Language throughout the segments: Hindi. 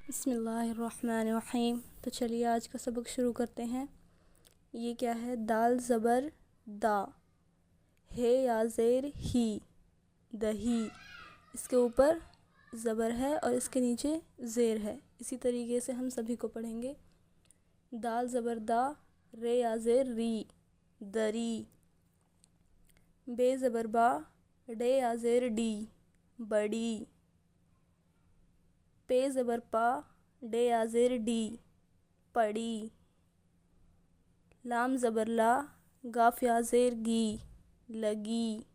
बिस्मिल्लाहिर्रहमानिर्रहीम। तो चलिए आज का सबक शुरू करते हैं। ये क्या है? दाल ज़बर दा, है या ज़ेर ही, दही। इसके ऊपर ज़बर है और इसके नीचे ज़ेर है। इसी तरीके से हम सभी को पढ़ेंगे। दाल ज़बर दा, रे या ज़ेर री, दरी। बे ज़बर बा, डे या ज़ेर डी, बड़ी। पे ज़बर पा, डे या ज़ेर डी, पड़ी। लाम ज़बर ला, गाफ या ज़ेर गी, लगी।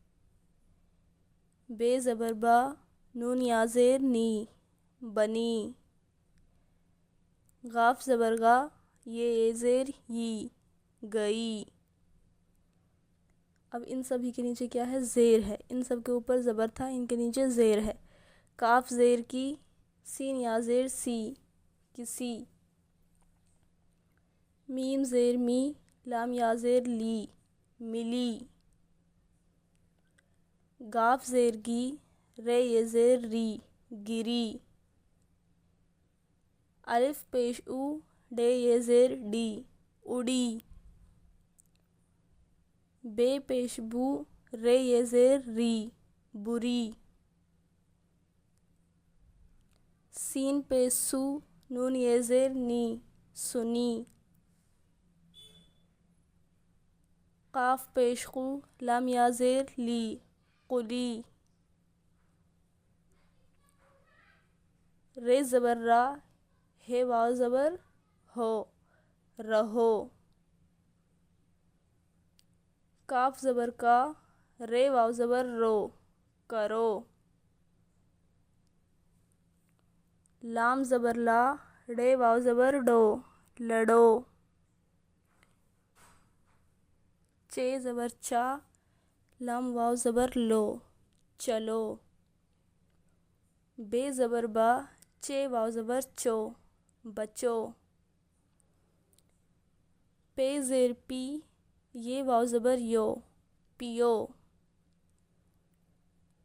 बे ज़बर बा, नून या ज़ेर नी, बनी। गाफ ज़बर गा, ये ज़ेर यी, गई। अब इन सभी के नीचे क्या है? ज़ेर है। इन सब के ऊपर ज़बर था, इनके नीचे ज़ेर है। काफ ज़ेर की, सीन या ज़ेर सी, किसी। मीम ज़ेर मी, लाम या ज़ेर ली, मिली। गाफ ज़ेर गी, रे ये ज़ेर री, गिरी। अलिफ पेश ऊ, डे ये ज़ेर डी, उड़ी। बे पेश बू, रे ये ज़ेर री, बुरी। सीन पेश सू, नून ये ज़ेर नी, सुनी। काफ पेश कू, लाम या ज़ेर ली, कुली। रे ज़बर रा, हे वाव ज़बर हो, रहो। काफ ज़बर का, रे वाव ज़बर रो, करो। लाम ज़बर ला, डे वाव ज़बर डो, लड़ो। चे ज़बर चा, लाम वाव ज़बर लो, चलो। बे ज़बर बा, चे वाव ज़बर चो, बचो। पे ज़ेर पी, ये वाव ज़बर यो, पियो।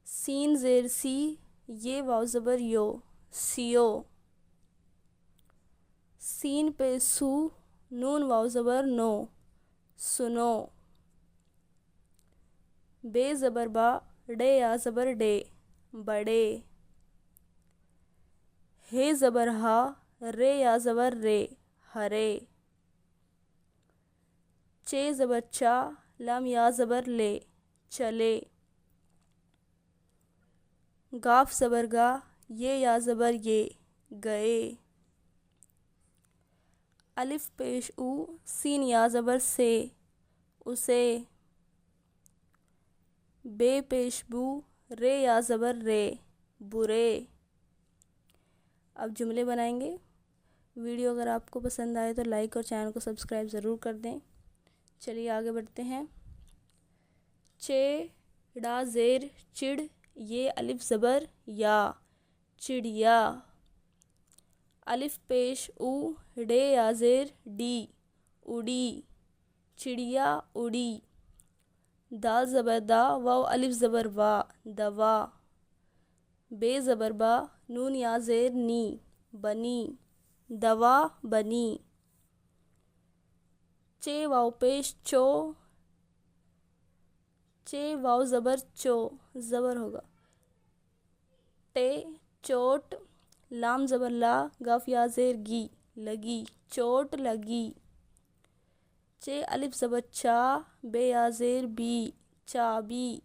सीन ज़ेर सी, ये वाव ज़बर यो, सियो। सीन पे सू, नून वाव ज़बर नो, सुनो। बे ज़बर बा, डे या ज़बर डे, बड़े। हे ज़बर हा, रे या ज़बर रे, हरे। चे ज़बर चा, लाम या ज़बर ले, चले। गाफ ज़बर गा, ये या ज़बर ये, गए। अलिफ पेश ऊ, सीन या ज़बर से, उसे। बे पेश बू, रे या ज़बर रे, बुरे। अब जुमले बनाएंगे। वीडियो अगर आपको पसंद आए तो लाइक और चैनल को सब्सक्राइब ज़रूर कर दें। चलिए आगे बढ़ते हैं। चे डा ज़ेर चिड़, ये अलिफ ज़बर या, चिड़िया। अलिफ पेश ऊ, डे या ज़ेर डी, उड़ी, चिड़िया उड़ी। दाल ज़बर दा, वाव अलिफ ज़बर वा, दवा। बे ज़बर बा, नून या ज़ेर नी, बनी, दवा बनी। चे वाव पेश चो, चे वाव ज़बर चो, ज़बर होगा। टे चोट। लाम ज़बर ला, गाफ या ज़ेर गी, लगी, चोट लगी। चे अलिफ ज़बर चा, बे या ज़ेर बी, चाबी।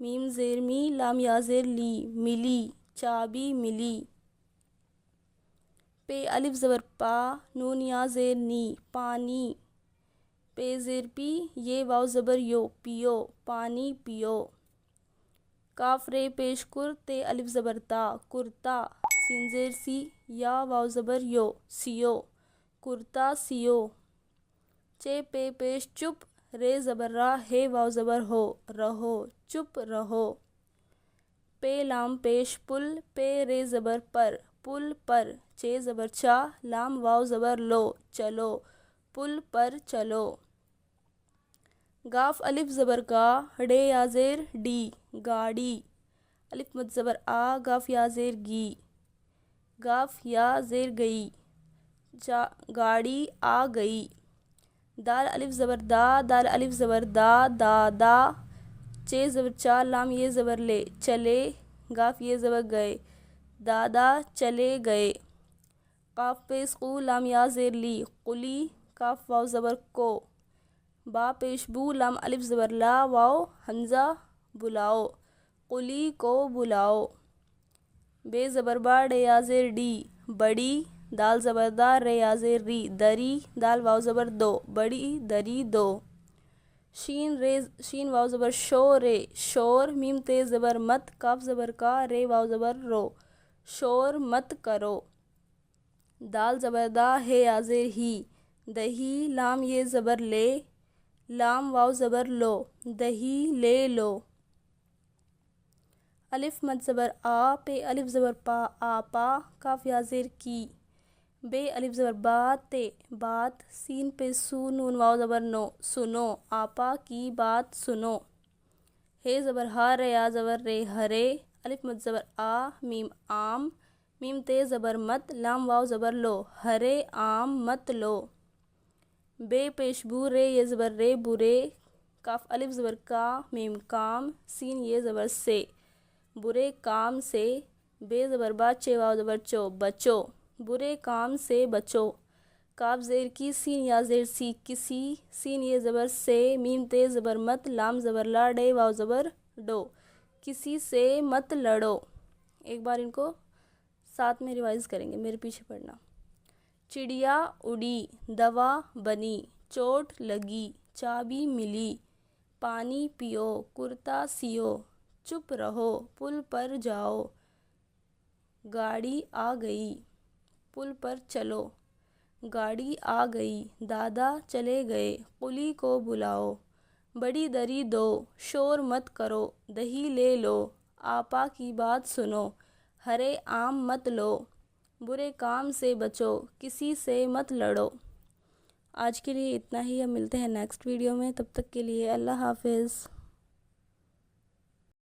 मीम ज़ेर मी, लाम या ज़ेर ली, मिली, चाबी मिली। पे अलिफ ज़बर पा, नून या ज़ेर नी, पानी। पे ज़ेर पी, ये वाव ज़बर यो, पियो, पानी पियो। काफ रे पेश कुर, ते अलिफ ज़बर ता, कुर्ता। सीन ज़ेर सी, या वाव ज़बर यो, सियो, कुर्ता सियो। चे पे पेश चुप, रे ज़बर रा, हे वाव ज़बर हो, रहो, चुप रहो। पे लाम पेश पुल, पे रे ज़बर पर, पुल पर। चे ज़बर चा, लाम वाव ज़बर लो, चलो, पुल पर चलो। गाफ अलिफ ज़बर का, डे या ज़ेर डी, गाड़ी। अलिफ मद ज़बर आ, गाफ या ज़ेर गी, गाफ या ज़ेर गई, गाड़ी आ गई। दाल अलिफ ज़बर दा, दाल अलिफ ज़बर दा, दादा। चे ज़बर चा, लाम ये ज़बर ले, चले। गाफ ये ज़बर गए, दादा चले गए। काफ पेश कू, लाम या ज़ेर ली, कुली। काफ वाव ज़बर को, बा पेश बू, लाम अलिफ ज़बर ला, वाव हमज़ा बुलाओ, कुली को बुलाओ। बे ज़बर बा, डे या ज़ेर डी, बड़ी। दाल ज़बर दा, रे या ज़ेर री, दरी। दाल वाव ज़बर दो, बड़ी दरी दो। शीन रे, शीन वाव ज़बर शो, रे शोर। मीम ते ज़बर मत, काफ ज़बर का, रे वाव ज़बर रो, शोर मत करो। दाल ज़बर दा, हे या ज़ेर ही, दही। लाम ये ज़बर ले, लाम वाव ज़बर लो, दही ले लो। अलिफ मद ज़बर आ, पे अलिफ ज़बर पा, आपा। काफ या ज़ेर की, बे अलिफ ज़बर बात, ते बात। सीन पे सू, नून वाव ज़बर नो, सुनो। आपा की बात सुनो। हे ज़बर हा, रे या ज़बर रे, हरे। अलिफ मद ज़बर आ, मीम आम। मीम ते ज़बर मत, लाम वाव ज़बर लो, हरे आम मत लो। बे पेश बू, रे ये ज़बर रे, बुरे। काफ अलिफ ज़बर का, मीम काम। सीन ये ज़बर से, बुरे काम से। बे ज़बर बा, चे वाव ज़बर चो, बचो, बुरे काम से बचो। काफ ज़ेर की, सीन या ज़ेर सी, किसी। सीन ये ज़बर से, मीम ते ज़बर मत, लाम ज़बर ला, डे वाव ज़बर डो, किसी से मत लड़ो। एक बार इनको साथ में रिवाइज करेंगे, मेरे पीछे पढ़ना। चिड़िया उड़ी, दवा बनी, चोट लगी, चाबी मिली। पानी पियो, कुर्ता सियो, चुप रहो, पुल पर जाओ। गाड़ी आ गई, पुल पर चलो, गाड़ी आ गई। दादा चले गए, कुली को बुलाओ। बड़ी दरी दो, शोर मत करो, दही ले लो। आपा की बात सुनो, हरे आम मत लो। बुरे काम से बचो, किसी से मत लड़ो। आज के लिए इतना ही, हम मिलते हैं नेक्स्ट वीडियो में। तब तक के लिए अल्लाह हाफिज़।